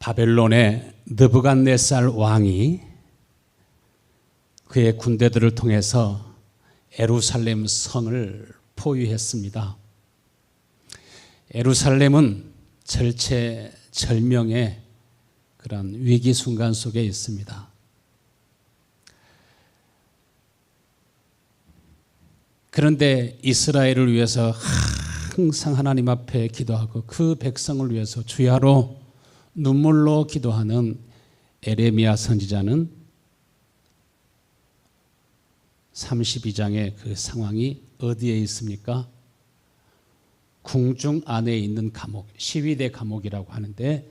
바벨론의 느부갓네살 왕이 그의 군대들을 통해서 예루살렘 성을 포위했습니다. 예루살렘은 절체절명의 그런 위기 순간 속에 있습니다. 그런데 이스라엘을 위해서 항상 하나님 앞에 기도하고 그 백성을 위해서 주야로 눈물로 기도하는 에레미야 선지자는 32장의 그 상황이 어디에 있습니까? 궁중 안에 있는 감옥, 시위대 감옥이라고 하는데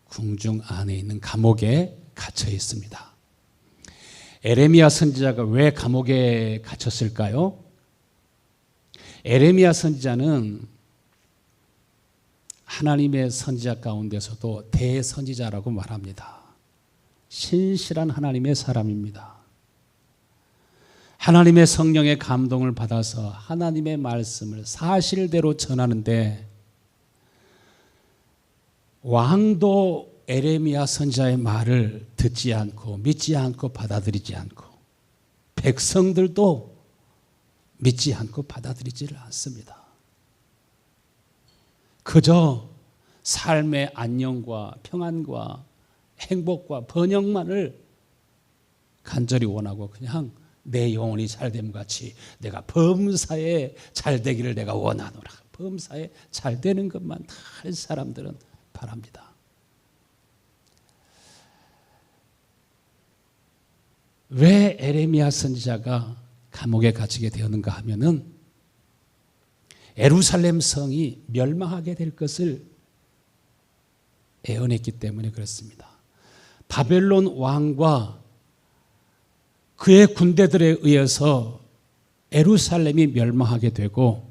궁중 안에 있는 감옥에 갇혀 있습니다. 에레미야 선지자가 왜 감옥에 갇혔을까요? 에레미야 선지자는 하나님의 선지자 가운데서도 대선지자라고 말합니다. 신실한 하나님의 사람입니다. 하나님의 성령의 감동을 받아서 하나님의 말씀을 사실대로 전하는데 왕도 에레미야 선지자의 말을 듣지 않고 믿지 않고 받아들이지 않고 백성들도 믿지 않고 받아들이지를 않습니다. 그저 삶의 안녕과 평안과 행복과 번영만을 간절히 원하고 그냥 내 영혼이 잘됨 같이 내가 범사에 잘되기를 내가 원하노라. 범사에 잘되는 것만 다 할 사람들은 바랍니다. 왜 에레미야 선지자가 감옥에 갇히게 되었는가 하면은 예루살렘 성이 멸망하게 될 것을 예언했기 때문에 그렇습니다. 바벨론 왕과 그의 군대들에 의해서 예루살렘이 멸망하게 되고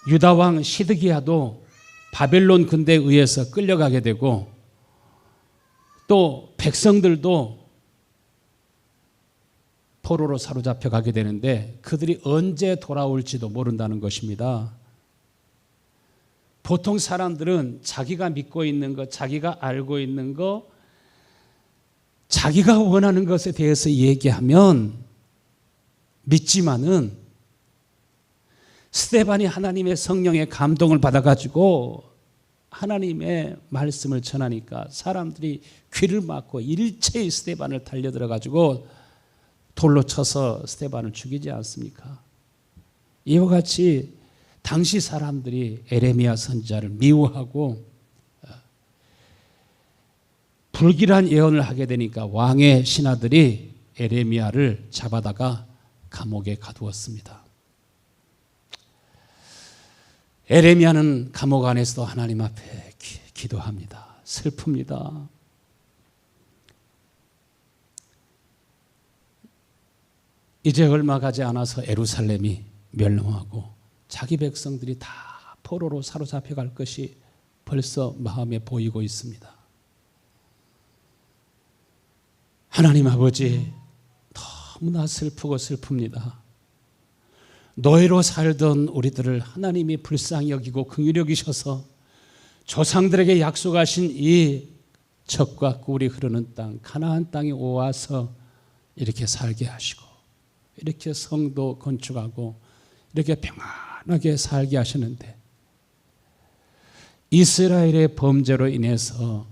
유다 왕 시드기야도 바벨론 군대에 의해서 끌려가게 되고 또 백성들도 포로로 사로잡혀 가게 되는데 그들이 언제 돌아올지도 모른다는 것입니다. 보통 사람들은 자기가 믿고 있는 것, 자기가 알고 있는 것, 자기가 원하는 것에 대해서 얘기하면 믿지만은 스데반이 하나님의 성령의 감동을 받아가지고 하나님의 말씀을 전하니까 사람들이 귀를 막고 일체의 스데반을 달려들어가지고 돌로 쳐서 스데반을 죽이지 않습니까? 이와 같이 당시 사람들이 에레미야 선지자를 미워하고 불길한 예언을 하게 되니까 왕의 신하들이 에레미야를 잡아다가 감옥에 가두었습니다. 에레미야는 감옥 안에서도 하나님 앞에 기도합니다. 슬픕니다. 이제 얼마 가지 않아서 예루살렘이 멸망하고 자기 백성들이 다 포로로 사로잡혀 갈 것이 벌써 마음에 보이고 있습니다. 하나님 아버지, 너무나 슬프고 슬픕니다. 노예로 살던 우리들을 하나님이 불쌍히 여기고 긍휼히 여기셔서 조상들에게 약속하신 이 젖과 꿀이 흐르는 땅, 가나안 땅에 오와서 이렇게 살게 하시고 이렇게 성도 건축하고 이렇게 평안하게 살게 하시는데 이스라엘의 범죄로 인해서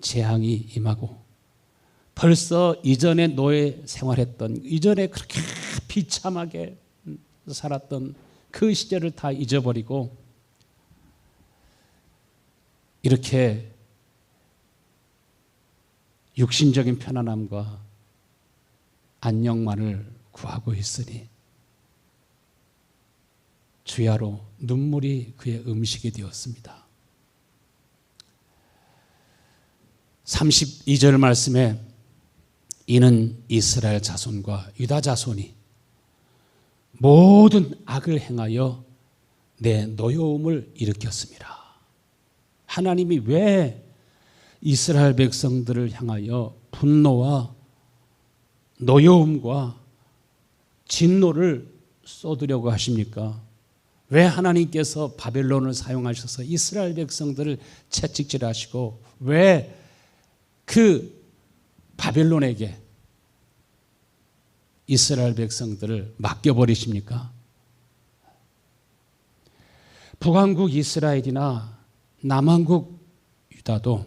재앙이 임하고 벌써 이전에 노예 생활했던 이전에 그렇게 비참하게 살았던 그 시절을 다 잊어버리고 이렇게 육신적인 편안함과 안녕만을 구하고 있으니 주야로 눈물이 그의 음식이 되었습니다. 32절 말씀에 이는 이스라엘 자손과 유다 자손이 모든 악을 행하여 내 노여움을 일으켰습니다. 하나님이 왜 이스라엘 백성들을 향하여 분노와 노여움과 진노를 쏟으려고 하십니까? 왜 하나님께서 바벨론을 사용하셔서 이스라엘 백성들을 채찍질하시고 왜 그 바벨론에게 이스라엘 백성들을 맡겨버리십니까? 북왕국 이스라엘이나 남왕국 유다도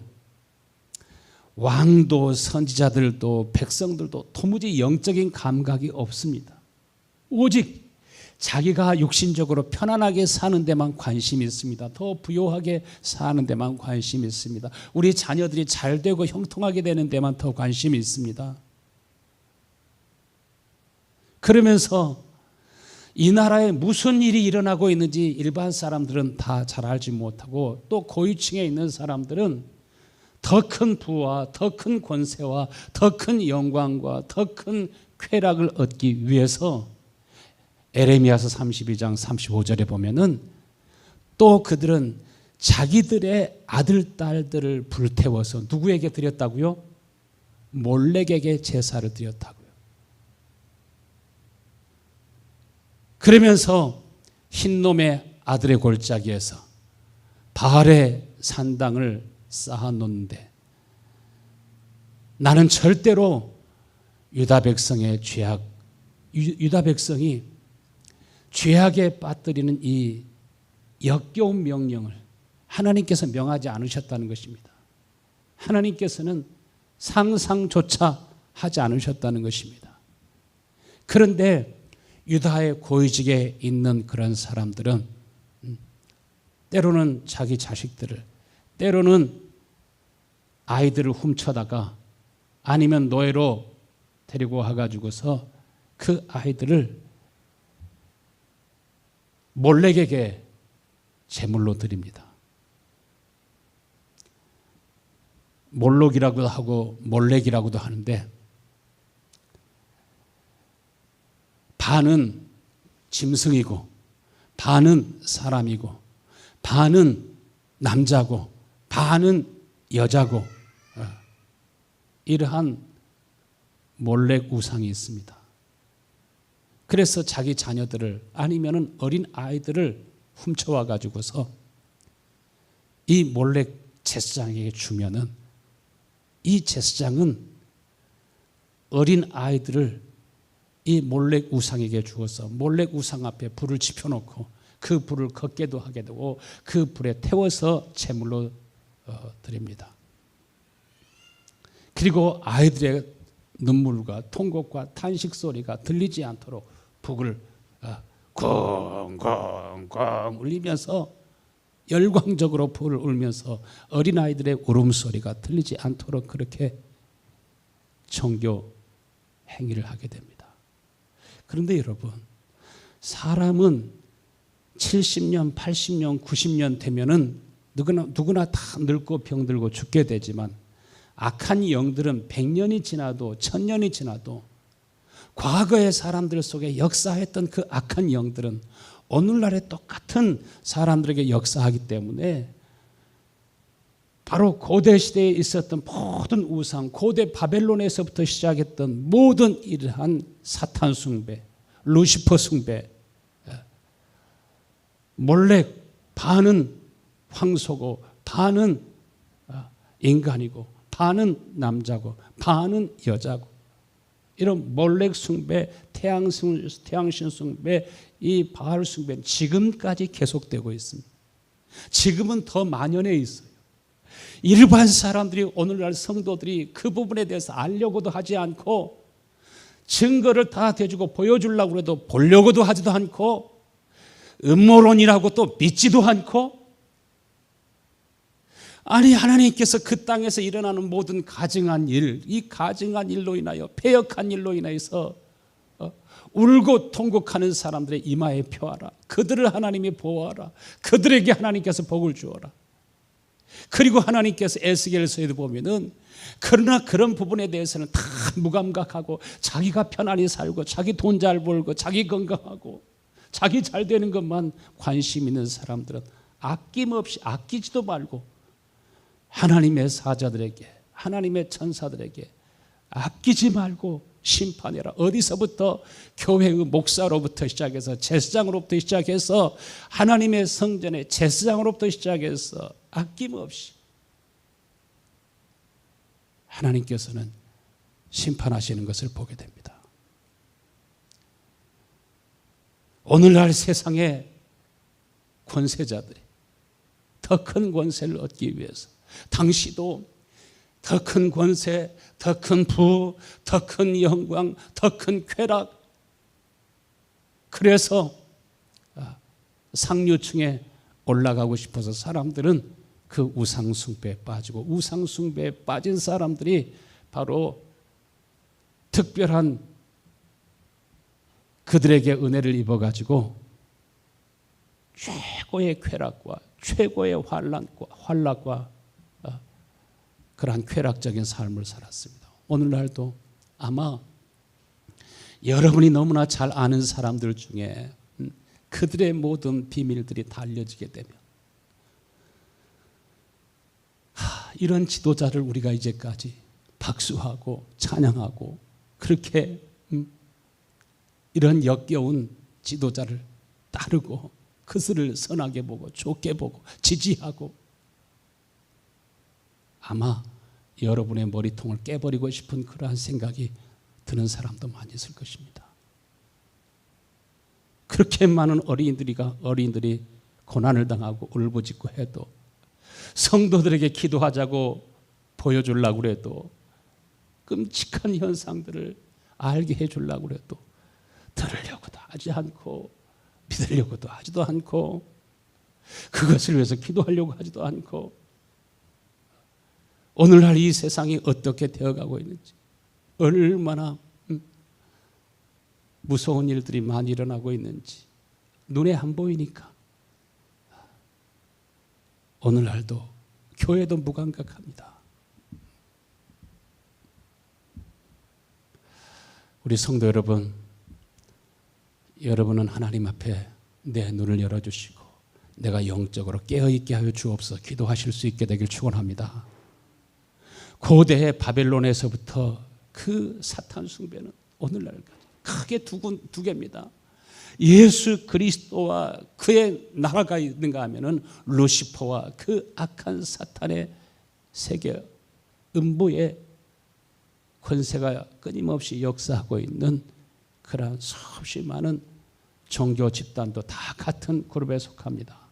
왕도 선지자들도 백성들도 도무지 영적인 감각이 없습니다. 오직 자기가 육신적으로 편안하게 사는 데만 관심이 있습니다. 더 부요하게 사는 데만 관심이 있습니다. 우리 자녀들이 잘 되고 형통하게 되는 데만 더 관심이 있습니다. 그러면서 이 나라에 무슨 일이 일어나고 있는지 일반 사람들은 다 잘 알지 못하고 또 고위층에 있는 사람들은 더 큰 부와 더 큰 권세와 더 큰 영광과 더 큰 쾌락을 얻기 위해서 에레미야서 32장 35절에 보면은 또 그들은 자기들의 아들 딸들을 불태워서 누구에게 드렸다고요? 몰렉에게 제사를 드렸다고요. 그러면서 흰놈의 아들의 골짜기에서 바알의 산당을 쌓아놓는데 나는 절대로 유다 백성의 유다 백성이 죄악에 빠뜨리는 이 역겨운 명령을 하나님께서 명하지 않으셨다는 것입니다. 하나님께서는 상상조차 하지 않으셨다는 것입니다. 그런데 유다의 고위직에 있는 그런 사람들은 때로는 자기 자식들을, 때로는 아이들을 훔쳐다가 아니면 노예로 데리고 와가지고서 그 아이들을 몰렉에게 제물로 드립니다. 몰록이라고도 하고 몰렉이라고도 하는데 반은 짐승이고 반은 사람이고 반은 남자고 반은 여자고 이러한 몰렉 우상이 있습니다. 그래서 자기 자녀들을 아니면은 어린 아이들을 훔쳐와 가지고서 이 몰렉 제사장에게 주면은 이 제사장은 어린 아이들을 이 몰렉 우상에게 주어서 몰렉 우상 앞에 불을 지펴놓고 그 불을 걷게도 하게 되고 그 불에 태워서 제물로 드립니다. 그리고 아이들의 눈물과 통곡과 탄식 소리가 들리지 않도록 북을 쿵쿵쿵 울리면서 열광적으로 북을 울면서 어린아이들의 울음소리가 들리지 않도록 그렇게 종교 행위를 하게 됩니다. 그런데 여러분, 사람은 70년, 80년, 90년 되면은 누구나 다 늙고 병들고 죽게 되지만 악한 영들은 100년이 지나도 1000년이 지나도 과거의 사람들 속에 역사했던 그 악한 영들은 오늘날의 똑같은 사람들에게 역사하기 때문에 바로 고대 시대에 있었던 모든 우상, 고대 바벨론에서부터 시작했던 모든 이러한 사탄 숭배, 루시퍼 숭배, 몰렉, 반은 황소고 반은 인간이고 반은 남자고 반은 여자고 이런 몰렉 숭배, 태양신 숭배, 이 바알 숭배는 지금까지 계속되고 있습니다. 지금은 더 만연해 있어요. 일반 사람들이 오늘날 성도들이 그 부분에 대해서 알려고도 하지 않고 증거를 다 대주고 보여주려고 해도 보려고도 하지도 않고 음모론이라고 또 믿지도 않고 아니 하나님께서 그 땅에서 일어나는 모든 가증한 일, 이 가증한 일로 인하여 패역한 일로 인하여서 울고 통곡하는 사람들의 이마에 펴하라. 그들을 하나님이 보호하라. 그들에게 하나님께서 복을 주어라. 그리고 하나님께서 에스겔서에도 보면은 그러나 그런 부분에 대해서는 다 무감각하고 자기가 편안히 살고 자기 돈 잘 벌고 자기 건강하고 자기 잘 되는 것만 관심 있는 사람들은 아낌없이 아끼지도 말고 하나님의 사자들에게 하나님의 천사들에게 아끼지 말고 심판해라. 어디서부터? 교회의 목사로부터 시작해서 제사장으로부터 시작해서 하나님의 성전의 제사장으로부터 시작해서 아낌없이 하나님께서는 심판하시는 것을 보게 됩니다. 오늘날 세상의 권세자들이 더 큰 권세를 얻기 위해서 당시도 더 큰 권세, 더 큰 부, 더 큰 영광, 더 큰 쾌락, 그래서 상류층에 올라가고 싶어서 사람들은 그 우상숭배에 빠지고, 우상숭배에 빠진 사람들이 바로 특별한 그들에게 은혜를 입어가지고 최고의 쾌락과 최고의 환락과 그러한 쾌락적인 삶을 살았습니다. 오늘날도 아마 여러분이 너무나 잘 아는 사람들 중에 그들의 모든 비밀들이 다 알려지게 되면 이런 지도자를 우리가 이제까지 박수하고 찬양하고 그렇게 이런 역겨운 지도자를 따르고 그들을 선하게 보고 좋게 보고 지지하고 아마 여러분의 머리통을 깨버리고 싶은 그러한 생각이 드는 사람도 많이 있을 것입니다. 그렇게 많은 어린이들이 고난을 당하고 울부짖고 해도 성도들에게 기도하자고 보여주려고 해도 끔찍한 현상들을 알게 해주려고 해도 들으려고도 하지 않고 믿으려고도 하지도 않고 그것을 위해서 기도하려고 하지도 않고 오늘날 이 세상이 어떻게 되어가고 있는지, 얼마나 무서운 일들이 많이 일어나고 있는지 눈에 안 보이니까 오늘날도 교회도 무감각합니다. 우리 성도 여러분, 여러분은 하나님 앞에 내 눈을 열어주시고 내가 영적으로 깨어있게 하여 주옵소서 기도하실 수 있게 되길 축원합니다. 고대의 바벨론에서부터 그 사탄 숭배는 오늘날까지 크게 두 개입니다. 예수 그리스도와 그의 나라가 있는가 하면은 루시퍼와 그 악한 사탄의 세계 음부의 권세가 끊임없이 역사하고 있는 그러한 수없이 많은 종교 집단도 다 같은 그룹에 속합니다.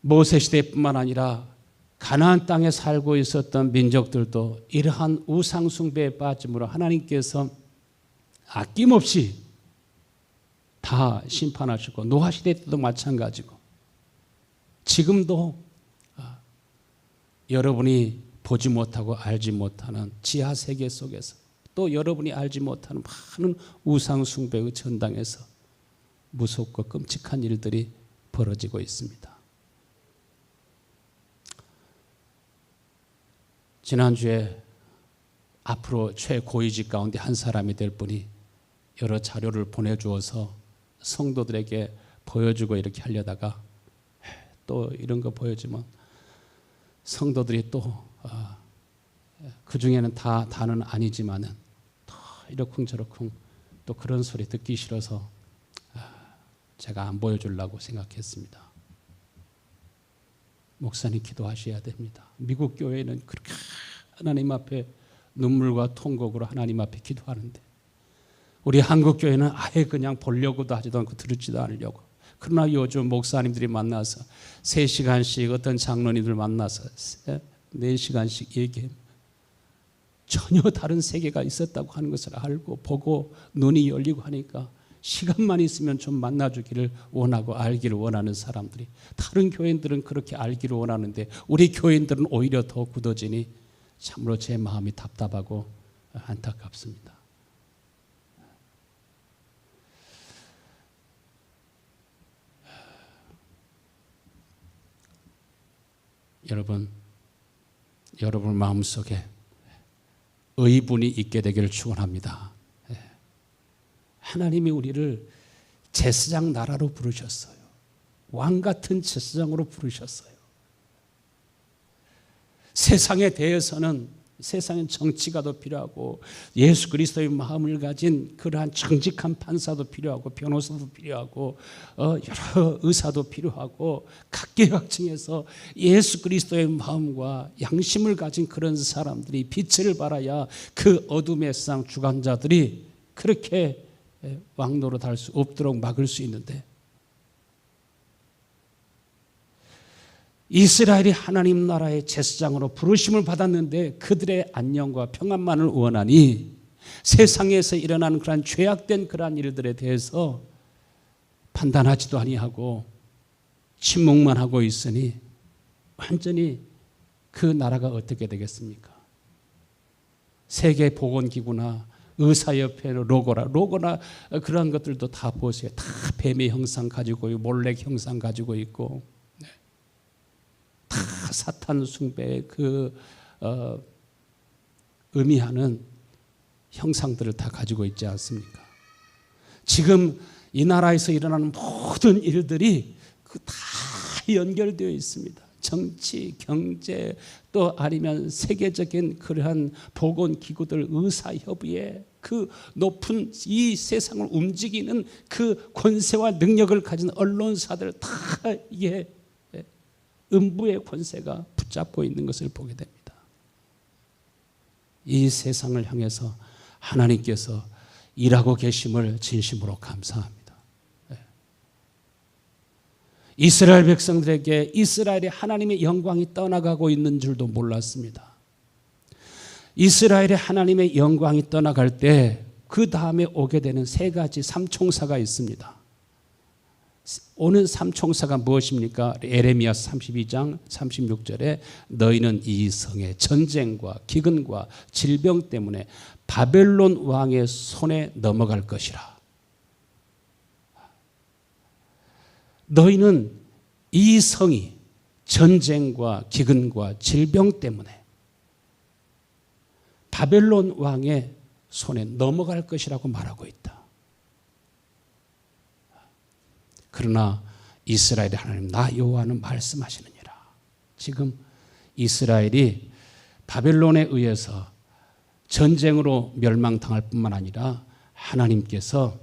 모세 시대뿐만 아니라 가나안 땅에 살고 있었던 민족들도 이러한 우상 숭배에 빠짐으로 하나님께서 아낌없이 다 심판하시고, 노아 시대 때도 마찬가지고 지금도 여러분이 보지 못하고 알지 못하는 지하 세계 속에서 또 여러분이 알지 못하는 많은 우상 숭배의 전당에서 무섭고 끔찍한 일들이 벌어지고 있습니다. 지난주에 앞으로 최고위직 가운데 한 사람이 될 분이 여러 자료를 보내주어서 성도들에게 보여주고 이렇게 하려다가 또 이런 거 보여주면 성도들이 또 그 중에는 다는 아니지만은 또 이러쿵저러쿵 또 그런 소리 듣기 싫어서 제가 안 보여주려고 생각했습니다. 목사님 기도하셔야 됩니다. 미국 교회는 그렇게 하나님 앞에 눈물과 통곡으로 하나님 앞에 기도하는데 우리 한국 교회는 아예 그냥 보려고도 하지도 않고 들지도 않으려고. 그러나 요즘 목사님들이 만나서 3시간씩 어떤 장로님들 만나서 4시간씩 얘기하면 전혀 다른 세계가 있었다고 하는 것을 알고 보고 눈이 열리고 하니까 시간만 있으면 좀 만나주기를 원하고 알기를 원하는 사람들이, 다른 교인들은 그렇게 알기를 원하는데 우리 교인들은 오히려 더 굳어지니 참으로 제 마음이 답답하고 안타깝습니다. 여러분 마음속에 의분이 있게 되기를 축원합니다. 하나님이 우리를 제사장 나라로 부르셨어요. 왕 같은 제사장으로 부르셨어요. 세상에 대해서는 세상엔 정치가 더 필요하고 예수 그리스도의 마음을 가진 그러한 정직한 판사도 필요하고 변호사도 필요하고 여러 의사도 필요하고 각계각층에서 예수 그리스도의 마음과 양심을 가진 그런 사람들이 빛을 발하여 그 어둠의 세상 주관자들이 그렇게 왕노릇할 수 없도록 막을 수 있는데, 이스라엘이 하나님 나라의 제사장으로 부르심을 받았는데 그들의 안녕과 평안만을 원하니 세상에서 일어나는 그러한 죄악된 그러한 일들에 대해서 판단하지도 아니하고 침묵만 하고 있으니 완전히 그 나라가 어떻게 되겠습니까? 세계보건기구나 의사협회 로고나 그런 것들도 다 보세요. 다 뱀의 형상 가지고 있고 몰렉 형상 가지고 있고 다 사탄 숭배의 의미하는 형상들을 다 가지고 있지 않습니까? 지금 이 나라에서 일어나는 모든 일들이 다 연결되어 있습니다. 정치, 경제, 또 아니면 세계적인 그러한 보건기구들, 의사협의회, 그 높은 이 세상을 움직이는 그 권세와 능력을 가진 언론사들 다 이게 음부의 권세가 붙잡고 있는 것을 보게 됩니다. 이 세상을 향해서 하나님께서 일하고 계심을 진심으로 감사합니다. 이스라엘 백성들에게 이스라엘의 하나님의 영광이 떠나가고 있는 줄도 몰랐습니다. 이스라엘의 하나님의 영광이 떠나갈 때 그 다음에 오게 되는 세 가지 삼총사가 있습니다. 오는 삼총사가 무엇입니까? 에레미야 32장 36절에 너희는 이 성의 전쟁과 기근과 질병 때문에 바벨론 왕의 손에 넘어갈 것이라. 너희는 이 성이 전쟁과 기근과 질병 때문에 바벨론 왕의 손에 넘어갈 것이라고 말하고 있다. 그러나 이스라엘의 하나님 나 여호와는 말씀하시느니라. 지금 이스라엘이 바벨론에 의해서 전쟁으로 멸망당할 뿐만 아니라 하나님께서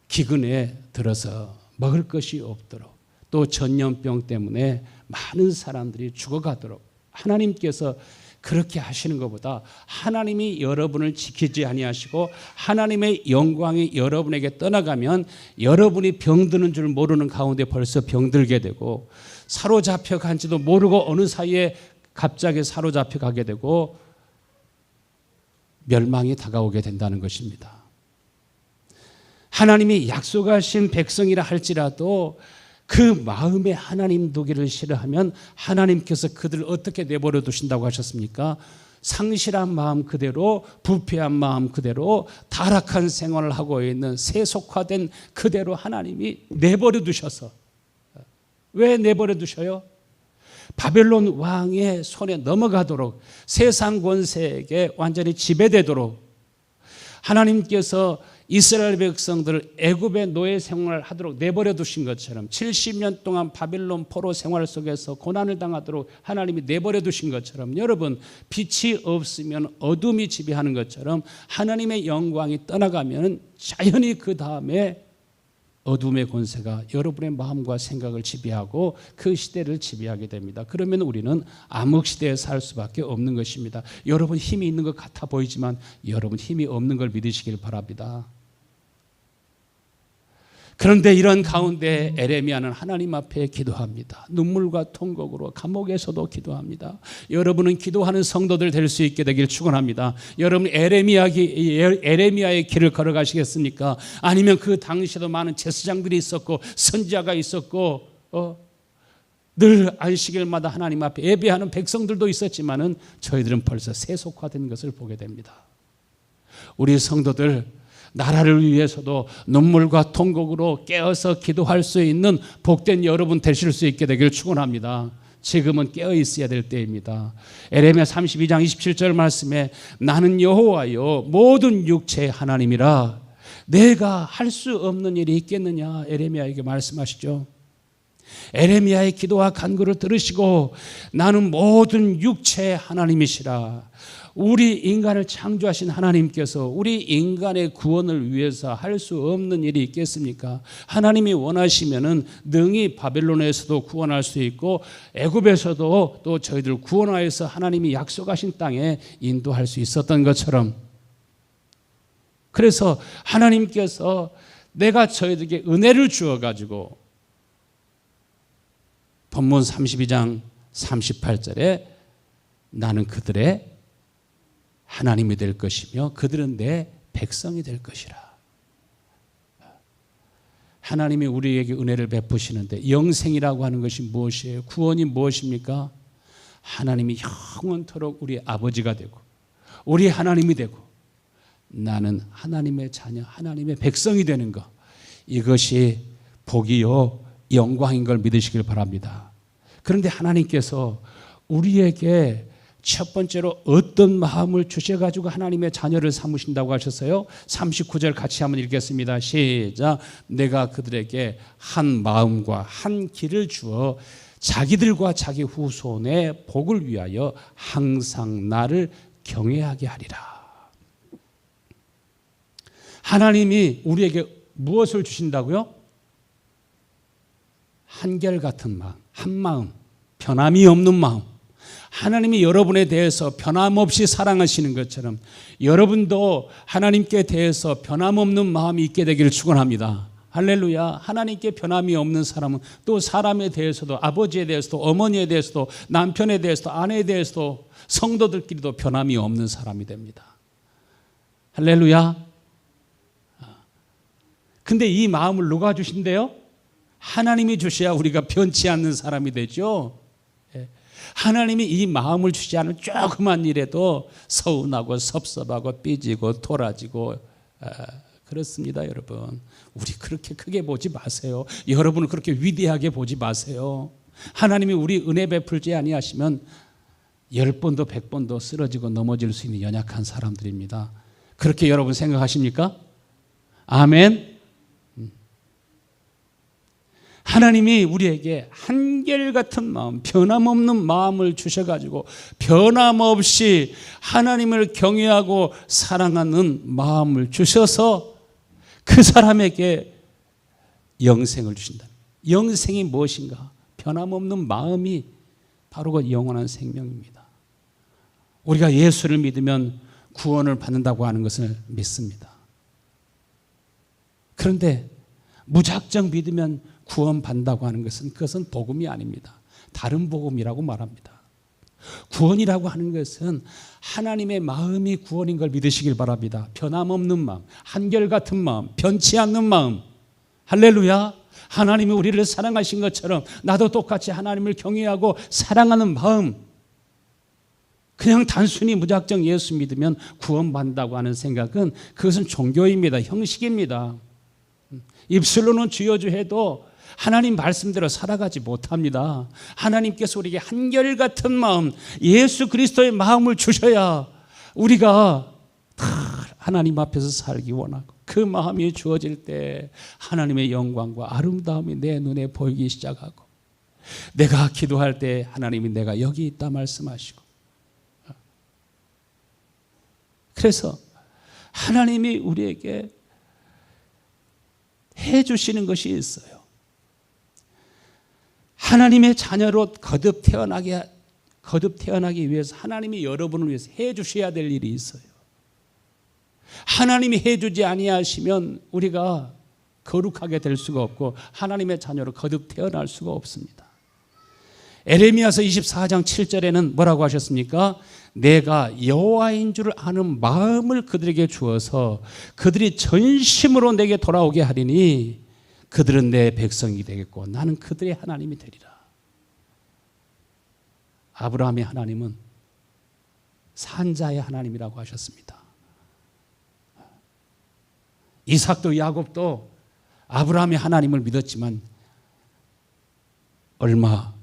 기근에 들어서 먹을 것이 없도록 또 전염병 때문에 많은 사람들이 죽어가도록 하나님께서 그렇게 하시는 것보다 하나님이 여러분을 지키지 아니하시고 하나님의 영광이 여러분에게 떠나가면 여러분이 병드는 줄 모르는 가운데 벌써 병들게 되고 사로잡혀 간지도 모르고 어느 사이에 갑자기 사로잡혀 가게 되고 멸망이 다가오게 된다는 것입니다. 하나님이 약속하신 백성이라 할지라도 그 마음에 하나님 두기를 싫어하면 하나님께서 그들을 어떻게 내버려 두신다고 하셨습니까? 상실한 마음 그대로, 부패한 마음 그대로, 타락한 생활을 하고 있는 세속화된 그대로 하나님이 내버려 두셔서. 왜 내버려 두셔요? 바벨론 왕의 손에 넘어가도록, 세상 권세에게 완전히 지배되도록 하나님께서 이스라엘 백성들을 애굽의 노예 생활을 하도록 내버려 두신 것처럼 70년 동안 바벨론 포로 생활 속에서 고난을 당하도록 하나님이 내버려 두신 것처럼 여러분 빛이 없으면 어둠이 지배하는 것처럼 하나님의 영광이 떠나가면 자연히 그 다음에 어둠의 권세가 여러분의 마음과 생각을 지배하고 그 시대를 지배하게 됩니다. 그러면 우리는 암흑시대에 살 수밖에 없는 것입니다. 여러분 힘이 있는 것 같아 보이지만 여러분 힘이 없는 걸 믿으시길 바랍니다. 그런데 이런 가운데 에레미야는 하나님 앞에 기도합니다. 눈물과 통곡으로 감옥에서도 기도합니다. 여러분은 기도하는 성도들 될 수 있게 되길 축원합니다. 여러분 에레미야의 길을 걸어가시겠습니까? 아니면 그 당시에도 많은 제사장들이 있었고 선지자가 있었고 늘 안식일마다 하나님 앞에 예배하는 백성들도 있었지만은 저희들은 벌써 세속화된 것을 보게 됩니다. 우리 성도들 나라를 위해서도 눈물과 통곡으로 깨어서 기도할 수 있는 복된 여러분 되실 수 있게 되길 축원합니다. 지금은 깨어 있어야 될 때입니다. 에레미야 32장 27절 말씀에 나는 여호와요 모든 육체의 하나님이라 내가 할 수 없는 일이 있겠느냐 에레미야에게 말씀하시죠. 에레미야의 기도와 간구를 들으시고 나는 모든 육체의 하나님이시라. 우리 인간을 창조하신 하나님께서 우리 인간의 구원을 위해서 할 수 없는 일이 있겠습니까? 하나님이 원하시면은 능히 바벨론에서도 구원할 수 있고 애굽에서도 또 저희들 구원하여서 하나님이 약속하신 땅에 인도할 수 있었던 것처럼, 그래서 하나님께서 내가 저희들에게 은혜를 주어가지고 본문 32장 38절에 나는 그들의 하나님이 될 것이며 그들은 내 백성이 될 것이라. 하나님이 우리에게 은혜를 베푸시는데 영생이라고 하는 것이 무엇이에요? 구원이 무엇입니까? 하나님이 영원토록 우리 아버지가 되고 우리 하나님이 되고 나는 하나님의 자녀, 하나님의 백성이 되는 것, 이것이 복이요 영광인 걸 믿으시길 바랍니다. 그런데 하나님께서 우리에게 첫 번째로 어떤 마음을 주셔가지고 하나님의 자녀를 삼으신다고 하셨어요? 39절 같이 한번 읽겠습니다. 시작. 내가 그들에게 한 마음과 한 길을 주어 자기들과 자기 후손의 복을 위하여 항상 나를 경외하게 하리라. 하나님이 우리에게 무엇을 주신다고요? 한결같은 마음, 한 마음, 변함이 없는 마음. 하나님이 여러분에 대해서 변함없이 사랑하시는 것처럼 여러분도 하나님께 대해서 변함없는 마음이 있게 되기를 축원합니다. 할렐루야. 하나님께 변함이 없는 사람은 또 사람에 대해서도, 아버지에 대해서도, 어머니에 대해서도, 남편에 대해서도, 아내에 대해서도, 성도들끼리도 변함이 없는 사람이 됩니다. 할렐루야. 근데 이 마음을 누가 주신대요? 하나님이 주셔야 우리가 변치 않는 사람이 되죠. 하나님이 이 마음을 주지 않은 조그만 일에도 서운하고 섭섭하고 삐지고 돌아지고 그렇습니다. 여러분, 우리 그렇게 크게 보지 마세요. 여러분을 그렇게 위대하게 보지 마세요. 하나님이 우리 은혜 베풀지 아니하시면 10번도 100번도 쓰러지고 넘어질 수 있는 연약한 사람들입니다. 그렇게 여러분 생각하십니까? 아멘. 하나님이 우리에게 한결같은 마음, 변함없는 마음을 주셔가지고 변함없이 하나님을 경외하고 사랑하는 마음을 주셔서 그 사람에게 영생을 주신다. 영생이 무엇인가? 변함없는 마음이 바로 그 영원한 생명입니다. 우리가 예수를 믿으면 구원을 받는다고 하는 것을 믿습니다. 그런데 무작정 믿으면 구원받는다고 하는 것은 그것은 복음이 아닙니다. 다른 복음이라고 말합니다. 구원이라고 하는 것은 하나님의 마음이 구원인 걸 믿으시길 바랍니다. 변함없는 마음, 한결같은 마음, 변치 않는 마음. 할렐루야. 하나님이 우리를 사랑하신 것처럼 나도 똑같이 하나님을 경외하고 사랑하는 마음. 그냥 단순히 무작정 예수 믿으면 구원받는다고 하는 생각은 그것은 종교입니다. 형식입니다. 입술로는 주여 주 해도 하나님 말씀대로 살아가지 못합니다. 하나님께서 우리에게 한결같은 마음, 예수 그리스도의 마음을 주셔야 우리가 다 하나님 앞에서 살기 원하고 그 마음이 주어질 때 하나님의 영광과 아름다움이 내 눈에 보이기 시작하고 내가 기도할 때 하나님이 내가 여기 있다 말씀하시고, 그래서 하나님이 우리에게 해주시는 것이 있어요. 하나님의 자녀로 거듭 태어나기 위해서 하나님이 여러분을 위해서 해주셔야 될 일이 있어요. 하나님이 해주지 아니하시면 우리가 거룩하게 될 수가 없고 하나님의 자녀로 거듭 태어날 수가 없습니다. 에레미야서 24장 7절에는 뭐라고 하셨습니까? 내가 여호와인 줄 아는 마음을 그들에게 주어서 그들이 전심으로 내게 돌아오게 하리니 그들은 내 백성이 되겠고 나는 그들의 하나님이 되리라. 아브라함의 하나님은 산자의 하나님이라고 하셨습니다. 이삭도 야곱도 아브라함의 하나님을 믿었지만 얼마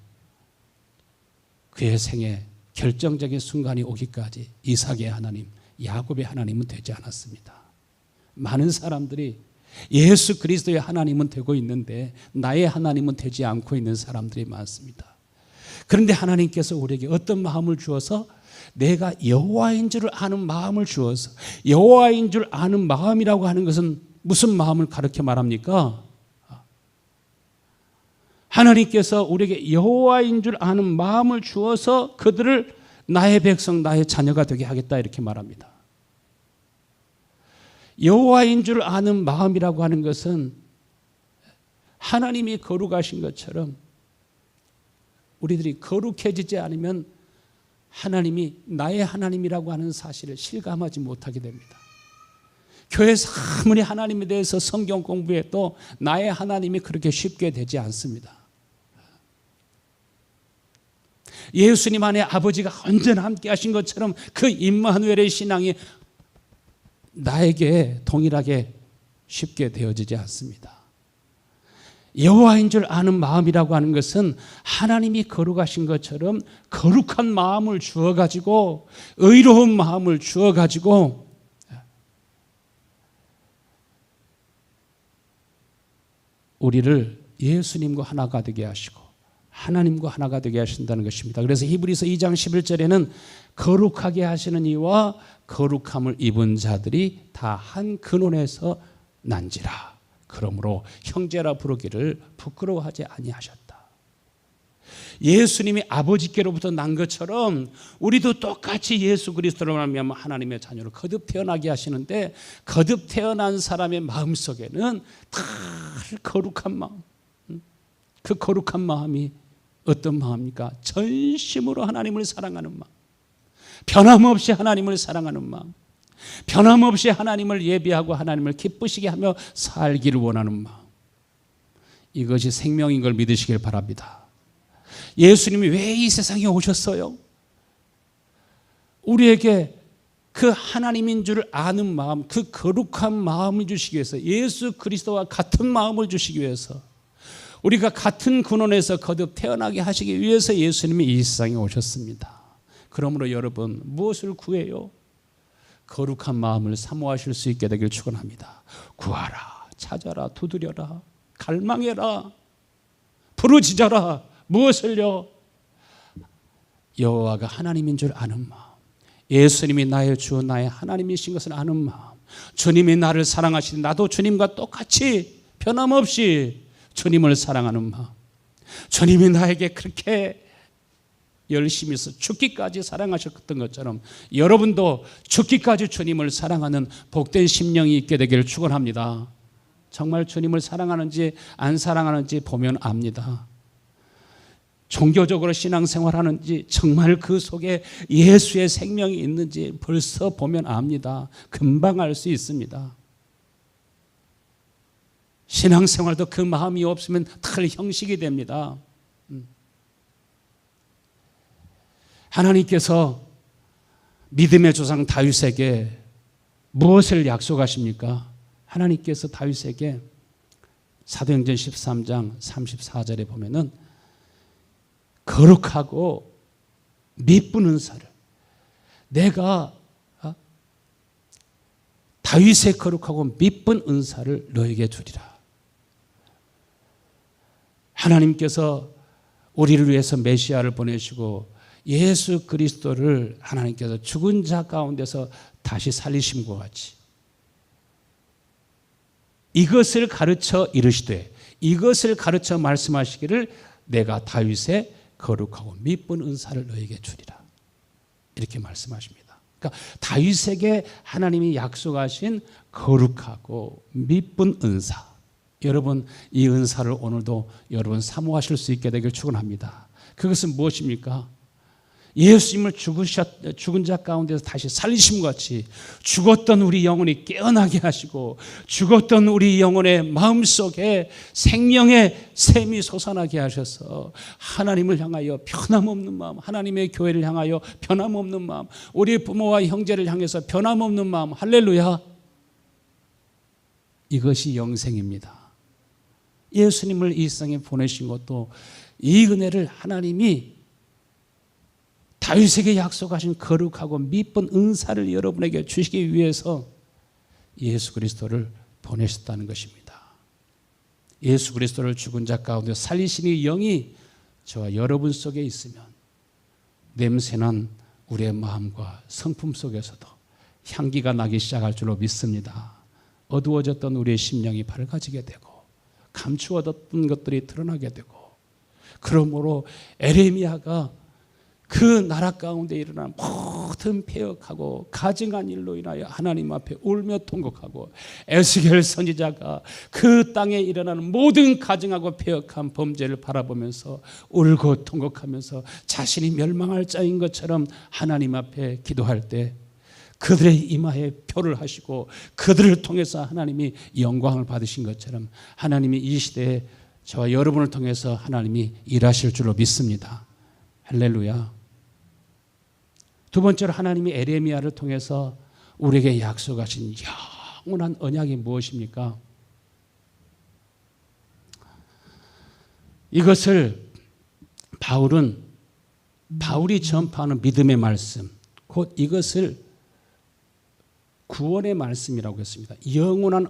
그의 생에 결정적인 순간이 오기까지 이삭의 하나님, 야곱의 하나님은 되지 않았습니다. 많은 사람들이 예수 그리스도의 하나님은 되고 있는데 나의 하나님은 되지 않고 있는 사람들이 많습니다. 그런데 하나님께서 우리에게 어떤 마음을 주어서 내가 여호와인 줄 아는 마음을 주어서, 여호와인 줄 아는 마음이라고 하는 것은 무슨 마음을 가르쳐 말합니까? 하나님께서 우리에게 여호와인 줄 아는 마음을 주어서 그들을 나의 백성, 나의 자녀가 되게 하겠다 이렇게 말합니다. 여호와인 줄 아는 마음이라고 하는 것은 하나님이 거룩하신 것처럼 우리들이 거룩해지지 않으면 하나님이 나의 하나님이라고 하는 사실을 실감하지 못하게 됩니다. 교회에서 아무리 하나님에 대해서 성경 공부해도 나의 하나님이 그렇게 쉽게 되지 않습니다. 예수님 안에 아버지가 언제나 함께 하신 것처럼 그 임마누엘의 신앙이 나에게 동일하게 쉽게 되어지지 않습니다. 여호와인 줄 아는 마음이라고 하는 것은 하나님이 거룩하신 것처럼 거룩한 마음을 주어가지고, 의로운 마음을 주어가지고 우리를 예수님과 하나가 되게 하시고 하나님과 하나가 되게 하신다는 것입니다. 그래서 히브리서 2장 11절에는 거룩하게 하시는 이와 거룩함을 입은 자들이 다 한 근원에서 난지라. 그러므로 형제라 부르기를 부끄러워하지 아니하셨다. 예수님이 아버지께로부터 난 것처럼 우리도 똑같이 예수 그리스도로 말미암아 하나님의 자녀로 거듭 태어나게 하시는데, 거듭 태어난 사람의 마음속에는 다 거룩한 마음, 그 거룩한 마음이 어떤 마음입니까? 전심으로 하나님을 사랑하는 마음, 변함없이 하나님을 사랑하는 마음, 변함없이 하나님을 예배하고 하나님을 기쁘시게 하며 살기를 원하는 마음, 이것이 생명인 걸 믿으시길 바랍니다. 예수님이 왜 이 세상에 오셨어요? 우리에게 그 하나님인 줄 아는 마음, 그 거룩한 마음을 주시기 위해서, 예수 그리스도와 같은 마음을 주시기 위해서, 우리가 같은 근원에서 거듭 태어나게 하시기 위해서 예수님이 이 세상에 오셨습니다. 그러므로 여러분, 무엇을 구해요? 거룩한 마음을 사모하실 수 있게 되길 축원합니다. 구하라, 찾아라, 두드려라, 갈망해라, 부르짖어라. 무엇을요? 여호와가 하나님인 줄 아는 마음, 예수님이 나의 주, 나의 하나님이신 것을 아는 마음, 주님이 나를 사랑하시니 나도 주님과 똑같이 변함없이 주님을 사랑하는 마음, 주님이 나에게 그렇게 열심히 해서 죽기까지 사랑하셨던 것처럼 여러분도 죽기까지 주님을 사랑하는 복된 심령이 있게 되기를 축원합니다. 정말 주님을 사랑하는지 안 사랑하는지 보면 압니다. 종교적으로 신앙생활하는지 정말 그 속에 예수의 생명이 있는지 벌써 보면 압니다. 금방 알 수 있습니다. 신앙생활도 그 마음이 없으면 털 형식이 됩니다. 하나님께서 믿음의 조상 다윗에게 무엇을 약속하십니까? 하나님께서 다윗에게 사도행전 13장 34절에 보면은 거룩하고 미쁜 은사를, 내가 다윗의 거룩하고 미쁜 은사를 너에게 주리라. 하나님께서 우리를 위해서 메시아를 보내시고 예수 그리스도를 하나님께서 죽은 자 가운데서 다시 살리심과 같이 이것을 가르쳐 이르시되, 이것을 가르쳐 말씀하시기를 내가 다윗의 거룩하고 미쁜 은사를 너에게 주리라. 이렇게 말씀하십니다. 그러니까 다윗에게 하나님이 약속하신 거룩하고 미쁜 은사, 여러분 이 은사를 오늘도 여러분 사모하실 수 있게 되길 축원합니다. 그것은 무엇입니까? 예수님을 죽은 자 가운데서 다시 살리심과 같이 죽었던 우리 영혼이 깨어나게 하시고 죽었던 우리 영혼의 마음속에 생명의 샘이 솟아나게 하셔서 하나님을 향하여 변함없는 마음, 하나님의 교회를 향하여 변함없는 마음, 우리 부모와 형제를 향해서 변함없는 마음, 할렐루야. 이것이 영생입니다. 예수님을 이 세상에 보내신 것도 이 은혜를 하나님이 다윗에게 약속하신 거룩하고 미쁜 은사를 여러분에게 주시기 위해서 예수 그리스도를 보내셨다는 것입니다. 예수 그리스도를 죽은 자 가운데 살리시는 영이 저와 여러분 속에 있으면 냄새난 우리의 마음과 성품 속에서도 향기가 나기 시작할 줄로 믿습니다. 어두워졌던 우리의 심령이 밝아지게 되고 감추어뒀던 것들이 드러나게 되고, 그러므로 에레미야가 그 나라 가운데 일어난 모든 폐역하고 가증한 일로 인하여 하나님 앞에 울며 통곡하고, 에스겔 선지자가 그 땅에 일어나는 모든 가증하고 폐역한 범죄를 바라보면서 울고 통곡하면서 자신이 멸망할 자인 것처럼 하나님 앞에 기도할 때 그들의 이마에 표를 하시고 그들을 통해서 하나님이 영광을 받으신 것처럼 하나님이 이 시대에 저와 여러분을 통해서 하나님이 일하실 줄로 믿습니다. 할렐루야. 두 번째로 하나님이 에레미야를 통해서 우리에게 약속하신 영원한 언약이 무엇입니까? 이것을 바울이 전파하는 믿음의 말씀, 곧 이것을 구원의 말씀이라고 했습니다. 영원한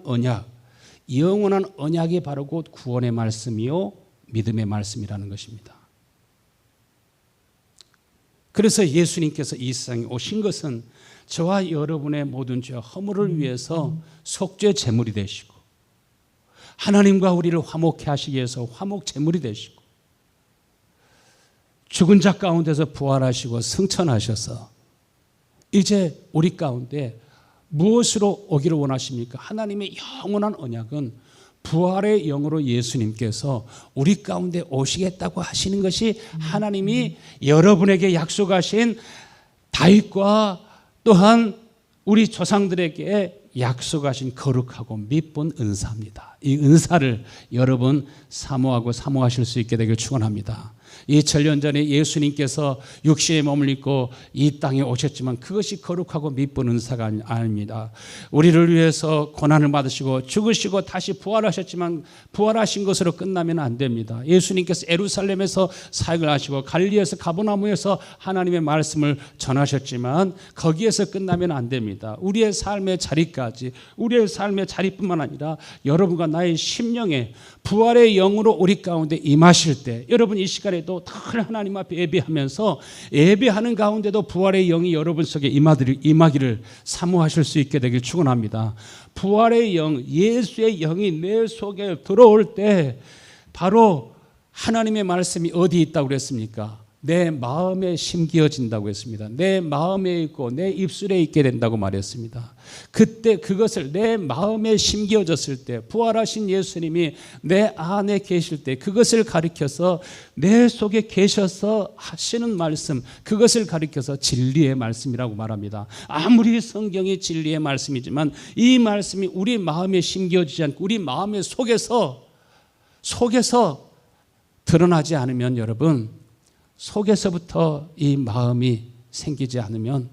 언약이 바로 곧 구원의 말씀이요 믿음의 말씀이라는 것입니다. 그래서 예수님께서 이 세상에 오신 것은 저와 여러분의 모든 죄와 허물을 위해서 속죄 제물이 되시고, 하나님과 우리를 화목케 하시기 위해서 화목 제물이 되시고, 죽은 자 가운데서 부활하시고 승천하셔서 이제 우리 가운데 무엇으로 오기를 원하십니까? 하나님의 영원한 언약은 부활의 영으로 예수님께서 우리 가운데 오시겠다고 하시는 것이 하나님이 여러분에게 약속하신 다윗과 또한 우리 조상들에게 약속하신 거룩하고 미쁜 은사입니다. 이 은사를 여러분 사모하실 수 있게 되길 축원합니다. 2000년 전에 예수님께서 육신의 몸을 입고 이 땅에 오셨지만 그것이 거룩하고 미쁜 은사가 아닙니다. 우리를 위해서 고난을 받으시고 죽으시고 다시 부활하셨지만 부활하신 것으로 끝나면 안 됩니다. 예수님께서 예루살렘에서 사역을 하시고 갈릴리에서 가버나움에서 하나님의 말씀을 전하셨지만 거기에서 끝나면 안 됩니다. 우리의 삶의 자리까지, 우리의 삶의 자리뿐만 아니라 여러분과 나의 심령에 부활의 영으로 우리 가운데 임하실 때, 여러분 이 시간에도 늘 하나님 앞에 예배하면서 예배하는 가운데도 부활의 영이 여러분 속에 임하기를 사모하실 수 있게 되길 축원합니다. 부활의 영, 예수의 영이 내 속에 들어올 때 바로 하나님의 말씀이 어디 있다고 그랬습니까? 내 마음에 심기어진다고 했습니다. 내 마음에 있고 내 입술에 있게 된다고 말했습니다. 그때 그것을 내 마음에 심기어졌을 때, 부활하신 예수님이 내 안에 계실 때 그것을 가리켜서 내 속에 계셔서 하시는 말씀, 그것을 가리켜서 진리의 말씀이라고 말합니다. 아무리 성경이 진리의 말씀이지만 이 말씀이 우리 마음에 심기어지지 않고 우리 마음의 속에서 드러나지 않으면, 여러분 속에서부터 이 마음이 생기지 않으면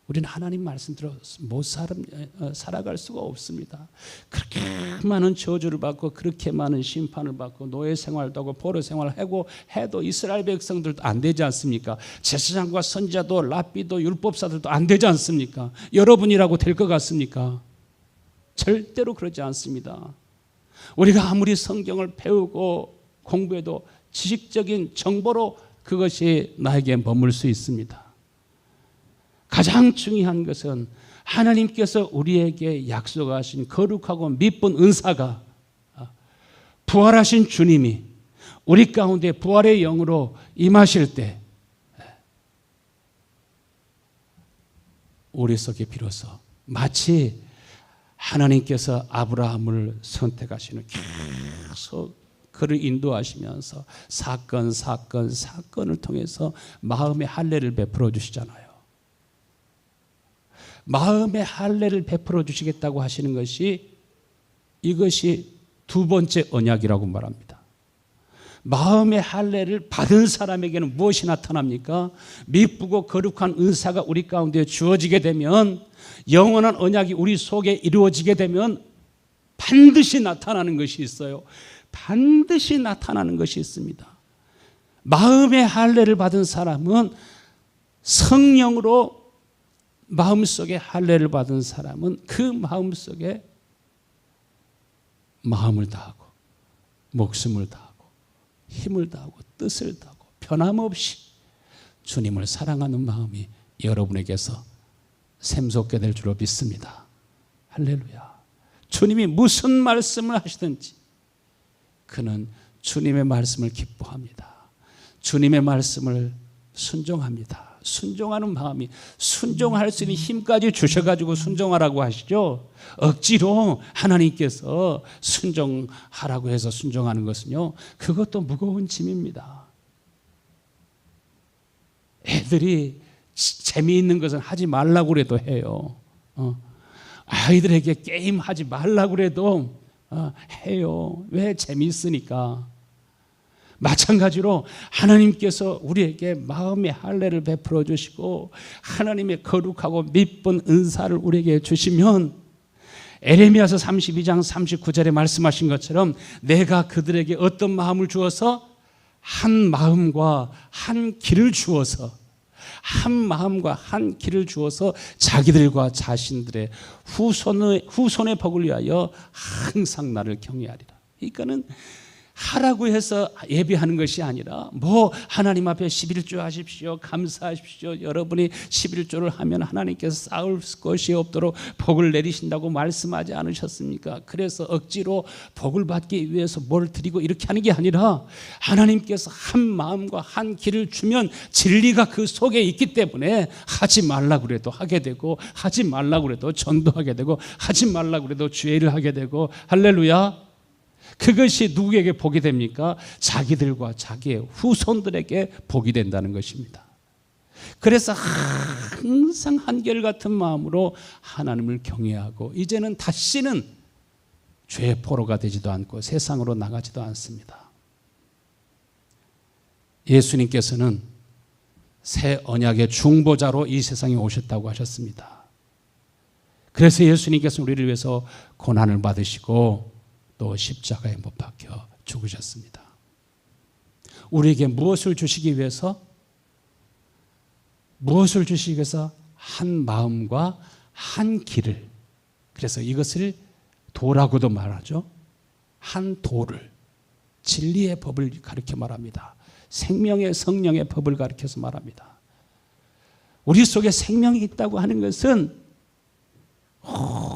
우리는 하나님 말씀대로 못 살아갈 수가 없습니다. 그렇게 많은 저주를 받고 그렇게 많은 심판을 받고 노예 생활도 하고 포로 생활을 하고 해도 이스라엘 백성들도 안 되지 않습니까? 제사장과 선지자도 랍비도 율법사들도 안 되지 않습니까? 여러분이라고 될 것 같습니까? 절대로 그러지 않습니다. 우리가 아무리 성경을 배우고 공부해도 지식적인 정보로 그것이 나에게 머물 수 있습니다. 가장 중요한 것은 하나님께서 우리에게 약속하신 거룩하고 미쁜 은사가, 부활하신 주님이 우리 가운데 부활의 영으로 임하실 때 우리 속에 비로소 마치 하나님께서 아브라함을 선택하시는, 계속 그를 인도하시면서 사건을 통해서 마음의 할례를 베풀어 주시잖아요. 마음의 할례를 베풀어 주시겠다고 하시는 것이, 이것이 두 번째 언약이라고 말합니다. 마음의 할례를 받은 사람에게는 무엇이 나타납니까? 미쁘고 거룩한 은사가 우리 가운데 주어지게 되면, 영원한 언약이 우리 속에 이루어지게 되면 반드시 나타나는 것이 있어요. 반드시 나타나는 것이 있습니다. 마음의 할례를 받은 사람은, 성령으로 마음속에 할례를 받은 사람은 그 마음속에 마음을 다하고 목숨을 다하고 힘을 다하고 뜻을 다하고 변함없이 주님을 사랑하는 마음이 여러분에게서 샘솟게 될 줄로 믿습니다. 할렐루야. 주님이 무슨 말씀을 하시든지 그는 주님의 말씀을 기뻐합니다. 주님의 말씀을 순종합니다. 순종하는 마음이, 순종할 수 있는 힘까지 주셔가지고 순종하라고 하시죠. 억지로 하나님께서 순종하라고 해서 순종하는 것은요, 그것도 무거운 짐입니다. 애들이 재미있는 것은 하지 말라고 그래도 해요. 아이들에게 게임 하지 말라고 그래도 해요. 왜? 재미있으니까. 마찬가지로 하나님께서 우리에게 마음의 할례를 베풀어 주시고 하나님의 거룩하고 미쁜 은사를 우리에게 주시면 에레미야서 32장 39절에 말씀하신 것처럼 내가 그들에게 어떤 마음을 주어서 한 마음과 한 길을 주어서 한 마음과 한 길을 주어서 자기들과 자신들의 후손의 복을 위하여 항상 나를 경외하리라. 그러니까는 하라고 해서 예배하는 것이 아니라 뭐 하나님 앞에 11조 하십시오, 감사하십시오. 여러분이 11조를 하면 하나님께서 쌓을 것이 없도록 복을 내리신다고 말씀하지 않으셨습니까? 그래서 억지로 복을 받기 위해서 뭘 드리고 이렇게 하는 게 아니라 하나님께서 한 마음과 한 길을 주면 진리가 그 속에 있기 때문에 하지 말라고 그래도 하게 되고 하지 말라고 그래도 전도하게 되고 하지 말라고 그래도 주의 일을 하게 되고 할렐루야. 그것이 누구에게 복이 됩니까? 자기들과 자기의 후손들에게 복이 된다는 것입니다. 그래서 항상 한결같은 마음으로 하나님을 경외하고 이제는 다시는 죄의 포로가 되지도 않고 세상으로 나가지도 않습니다. 예수님께서는 새 언약의 중보자로 이 세상에 오셨다고 하셨습니다. 그래서 예수님께서는 우리를 위해서 고난을 받으시고 또 십자가에 못 박혀 죽으셨습니다. 우리에게 무엇을 주시기 위해서? 무엇을 주시기 위해서? 한 마음과 한 길을. 그래서 이것을 도라고도 말하죠. 한 도를, 진리의 법을 가르쳐 말합니다. 생명의 성령의 법을 가르쳐서 말합니다. 우리 속에 생명이 있다고 하는 것은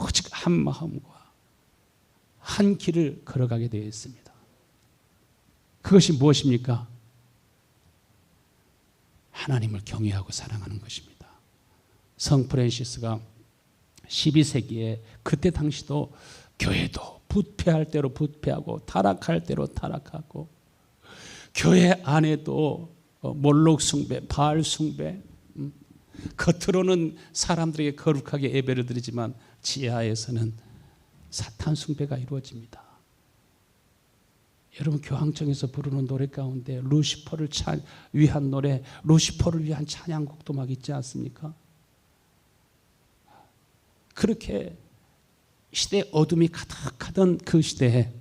오직 한 마음과 한 길을 걸어가게 되어 있습니다. 그것이 무엇입니까? 하나님을 경외하고 사랑하는 것입니다. 성 프란시스가 12세기에 그때 당시도 교회도 부패할 대로 부패하고 타락할 대로 타락하고 교회 안에도 몰록 숭배, 바알 숭배, 겉으로는 사람들에게 거룩하게 예배를 드리지만 지하에서는 사탄 숭배가 이루어집니다. 여러분 교황청에서 부르는 노래 가운데 루시퍼를 위한 노래, 루시퍼를 위한 찬양곡도 막 있지 않습니까? 그렇게 시대의 어둠이 가득하던 그 시대에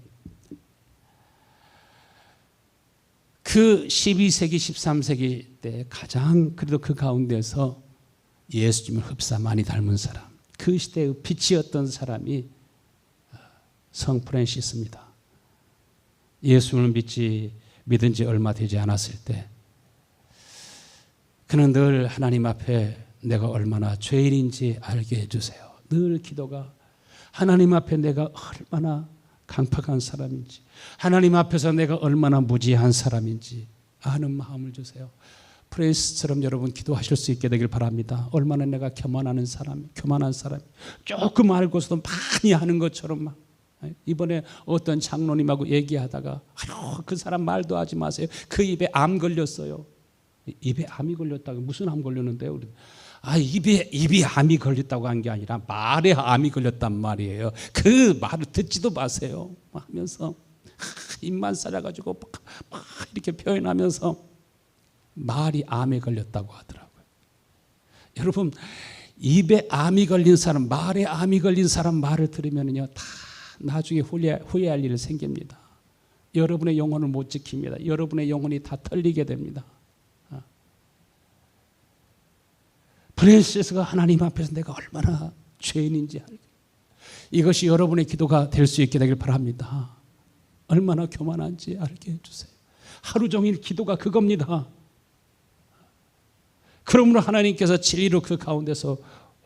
그 12세기, 13세기 때 가장 그래도 그 가운데서 예수님을 흡사 많이 닮은 사람, 그 시대의 빛이었던 사람이 성 프란시스입니다. 예수를 믿은 지 얼마 되지 않았을 때 그는 늘 하나님 앞에 내가 얼마나 죄인인지 알게 해주세요. 늘 기도가 하나님 앞에 내가 얼마나 강팍한 사람인지, 하나님 앞에서 내가 얼마나 무지한 사람인지 아는 마음을 주세요. 프란시스처럼 여러분 기도하실 수 있게 되길 바랍니다. 얼마나 내가 교만한 사람, 조금 알고서도 많이 하는 것처럼 막. 이번에 어떤 장로님하고 얘기하다가 아유 그 사람 말도 하지 마세요. 그 입에 암 걸렸어요. 입에 암이 걸렸다고. 무슨 암 걸렸는데요? 입이 암이 걸렸다고 한 게 아니라 말에 암이 걸렸단 말이에요. 그 말을 듣지도 마세요 하면서 입만 살아가지고 막 이렇게 표현하면서 말이 암에 걸렸다고 하더라고요. 여러분 입에 암이 걸린 사람, 말에 암이 걸린 사람 말을 들으면요 다 나중에 후회할 일이 생깁니다. 여러분의 영혼을 못 지킵니다. 여러분의 영혼이 다 털리게 됩니다. 프란시스가 하나님 앞에서 내가 얼마나 죄인인지 알게. 이것이 여러분의 기도가 될 수 있게 되길 바랍니다. 얼마나 교만한지 알게 해주세요. 하루 종일 기도가 그겁니다. 그러므로 하나님께서 진리로 그 가운데서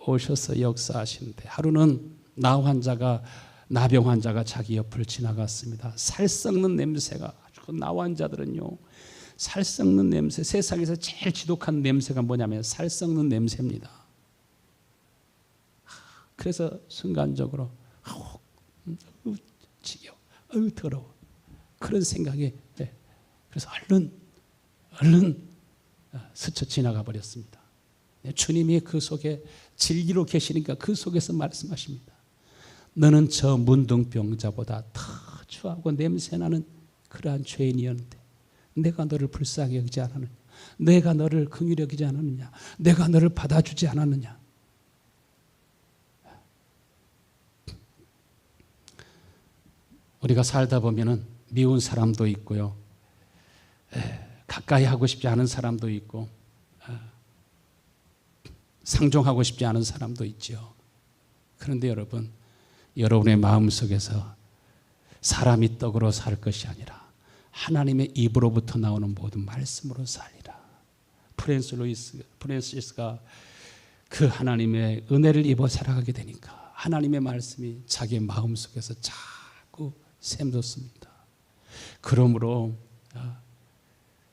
오셔서 역사하시는데, 하루는 나병 환자가 자기 옆을 지나갔습니다. 살 썩는 냄새가, 나 환자들은요, 살 썩는 냄새, 세상에서 제일 지독한 냄새가 뭐냐면 살 썩는 냄새입니다. 그래서 순간적으로 지겨워, 더러워, 그런 생각이, 그래서 얼른 스쳐 지나가 버렸습니다. 주님이 그 속에 진리로 계시니까 그 속에서 말씀하십니다. 너는 저 문둥병자보다 더 추하고 냄새나는 그러한 죄인이었는데 내가 너를 불쌍히 여기지 않았느냐, 내가 너를 긍휼히 여기지 않았느냐, 내가 너를 받아주지 않았느냐. 우리가 살다 보면은 미운 사람도 있고요, 가까이 하고 싶지 않은 사람도 있고, 상종하고 싶지 않은 사람도 있죠. 그런데 여러분, 여러분의 마음속에서 사람이 떡으로 살 것이 아니라 하나님의 입으로부터 나오는 모든 말씀으로 살리라. 프랜시스가 그 하나님의 은혜를 입어 살아가게 되니까 하나님의 말씀이 자기의 마음속에서 자꾸 샘솟습니다. 그러므로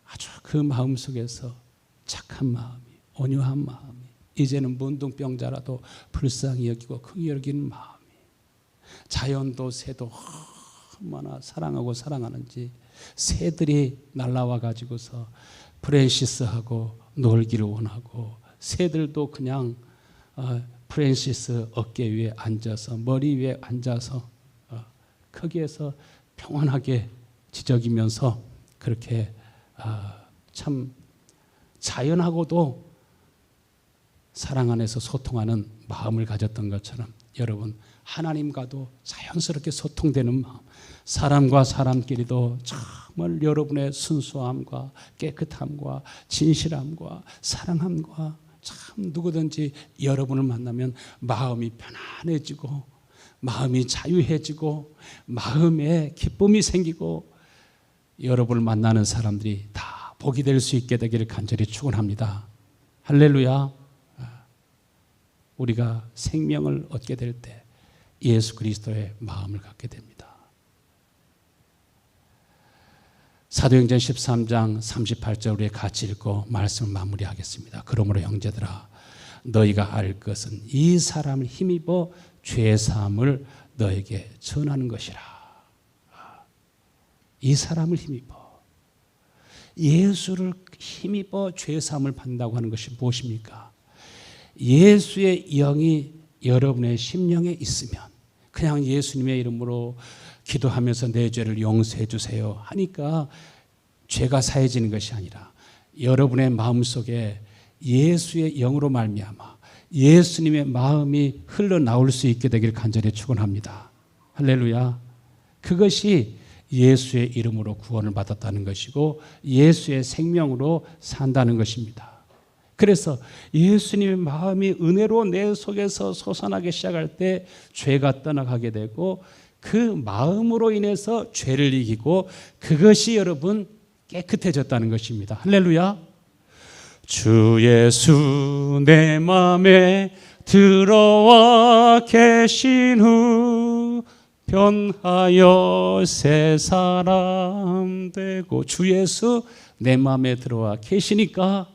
아주 그 마음속에서 착한 마음이, 온유한 마음이, 이제는 문둥병자라도 불쌍히 여기고 긍휼히 여기는 마음이, 자연도 새도 얼마나 사랑하고 사랑하는지 새들이 날라와 가지고서 프랜시스하고 놀기를 원하고, 새들도 그냥 프랜시스 어깨 위에 앉아서, 머리 위에 앉아서 거기에서 평안하게 지저귀면서 그렇게 참 자연하고도 사랑 안에서 소통하는 마음을 가졌던 것처럼, 여러분 하나님과도 자연스럽게 소통되는 마음, 사람과 사람끼리도 정말 여러분의 순수함과 깨끗함과 진실함과 사랑함과, 참 누구든지 여러분을 만나면 마음이 편안해지고 마음이 자유해지고 마음에 기쁨이 생기고, 여러분을 만나는 사람들이 다 복이 될 수 있게 되기를 간절히 축원합니다. 할렐루야. 우리가 생명을 얻게 될 때 예수 그리스도의 마음을 갖게 됩니다. 사도행전 13장 38절 우리 같이 읽고 말씀을 마무리하겠습니다. 그러므로 형제들아, 너희가 알 것은 이 사람을 힘입어 죄사함을 너에게 전하는 것이라. 이 사람을 힘입어, 예수를 힘입어 죄사함을 받는다고 하는 것이 무엇입니까? 예수의 영이 여러분의 심령에 있으면, 그냥 예수님의 이름으로 기도하면서 내 죄를 용서해 주세요 하니까 죄가 사해지는 것이 아니라, 여러분의 마음속에 예수의 영으로 말미암아 예수님의 마음이 흘러나올 수 있게 되기를 간절히 축원합니다. 할렐루야. 그것이 예수의 이름으로 구원을 받았다는 것이고 예수의 생명으로 산다는 것입니다. 그래서 예수님의 마음이 은혜로 내 속에서 솟아나기 시작할 때 죄가 떠나가게 되고, 그 마음으로 인해서 죄를 이기고, 그것이 여러분 깨끗해졌다는 것입니다. 할렐루야. 주 예수 내 마음에 들어와 계신 후 변하여 새 사람 되고, 주 예수 내 마음에 들어와 계시니까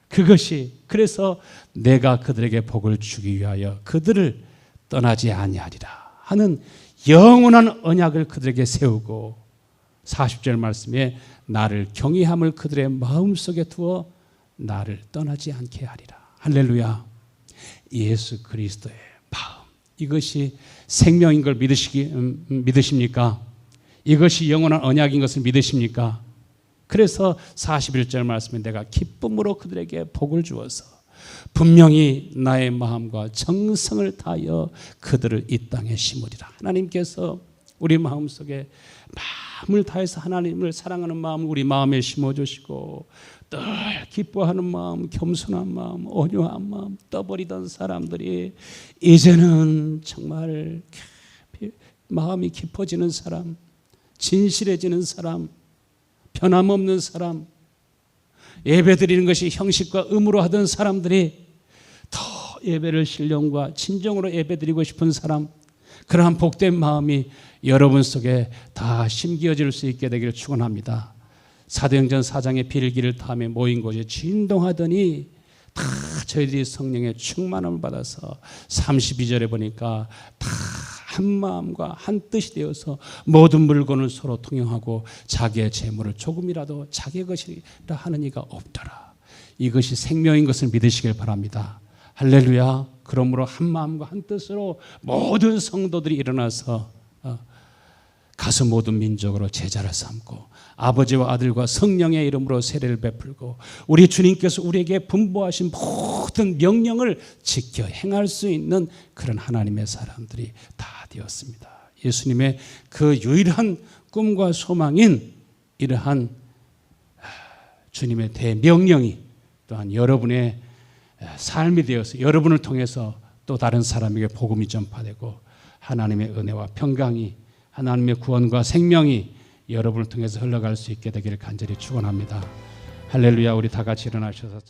그것이, 그래서 내가 그들에게 복을 주기 위하여 그들을 떠나지 아니하리라 하는 영원한 언약을 그들에게 세우고, 40절 말씀에 나를 경외함을 그들의 마음속에 두어 나를 떠나지 않게 하리라. 할렐루야. 예수 그리스도의 마음, 이것이 생명인 걸 믿으십니까? 이것이 영원한 언약인 것을 믿으십니까? 그래서 41절 말씀에 내가 기쁨으로 그들에게 복을 주어서 분명히 나의 마음과 정성을 다하여 그들을 이 땅에 심으리라. 하나님께서 우리 마음속에 마음을 다해서 하나님을 사랑하는 마음을 우리 마음에 심어주시고 늘 기뻐하는 마음, 겸손한 마음, 온유한 마음 떠버리던 사람들이 이제는 정말 마음이 깊어지는 사람, 진실해지는 사람, 변함없는 사람, 예배드리는 것이 형식과 의무로 하던 사람들이 더 예배를 신령과 진정으로 예배드리고 싶은 사람, 그러한 복된 마음이 여러분 속에 다 심겨질 수 있게 되기를 축원합니다. 사도행전 4장의 비둘기를 타며 모인 곳에 진동하더니 다 저희들이 성령의 충만함을 받아서 32절에 보니까 다 한 마음과 한 뜻이 되어서 모든 물건을 서로 통용하고 자기의 재물을 조금이라도 자기 것이라 하는 이가 없더라. 이것이 생명인 것을 믿으시길 바랍니다. 할렐루야. 그러므로 한 마음과 한 뜻으로 모든 성도들이 일어나서 가서 모든 민족으로 제자를 삼고 아버지와 아들과 성령의 이름으로 세례를 베풀고 우리 주님께서 우리에게 분부하신 모든 명령을 지켜 행할 수 있는 그런 하나님의 사람들이 다 되었습니다. 예수님의 그 유일한 꿈과 소망인 이러한 주님의 대명령이 또한 여러분의 삶이 되어서 여러분을 통해서 또 다른 사람에게 복음이 전파되고 하나님의 은혜와 평강이 하나님의 구원과 생명이 여러분을 통해서 흘러갈 수 있게 되기를 간절히 축원합니다. 할렐루야. 우리 다 같이 일어나셔서